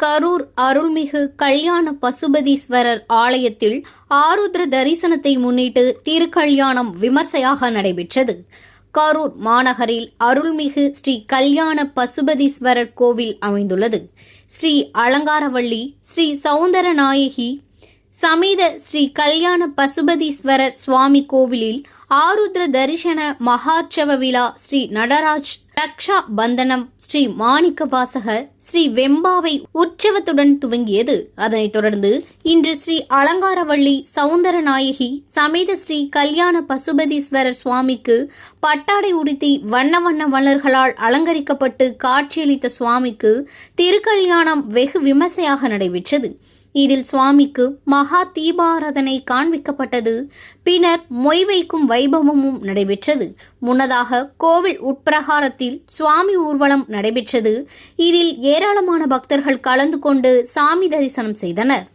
கரூர் அருள்மிகு கல்யாண பசுபதீஸ்வரர் ஆலயத்தில் ஆருத்ர தரிசனத்தை முன்னிட்டு திருக்கல்யாணம் விமர்சையாக நடைபெற்றது. கரூர் மாநகரில் அருள்மிகு ஸ்ரீ கல்யாண பசுபதீஸ்வரர் கோவில் அமைந்துள்ளது. ஸ்ரீ அலங்காரவள்ளி ஸ்ரீ சௌந்தரநாயகி சமேத ஸ்ரீ கல்யாண பசுபதீஸ்வரர் சுவாமி கோவிலில் ஆருத்ர தரிசன மகாட்சவ விழா ஸ்ரீ நடராஜ் ரக்ஷா பந்தனம் ஸ்ரீ மாணிக்க வாசகர் ஸ்ரீ வெம்பாவை உற்சவத்துடன் துவங்கியது. அதனைத் தொடர்ந்து இன்று ஸ்ரீ அலங்காரவள்ளி சௌந்தரநாயகி சமேத ஸ்ரீ கல்யாண பசுபதீஸ்வரர் சுவாமிக்கு பட்டாடை உடுத்தி வண்ண வண்ண மலர்களால் அலங்கரிக்கப்பட்டு காட்சியளித்த சுவாமிக்கு திருக்கல்யாணம் வெகு விமர்சையாக நடைபெற்றது. இதில் சுவாமிக்கு மகா தீபாராதனை காண்பிக்கப்பட்டது. பின்னர் மொய் வைக்கும் வைபவமும் நடைபெற்றது. முன்னதாக கோவில் உட்பிரகாரத்தில் சுவாமி ஊர்வலம் நடைபெற்றது. இதில் ஏராளமான பக்தர்கள் கலந்து கொண்டு சாமி தரிசனம் செய்தனர்.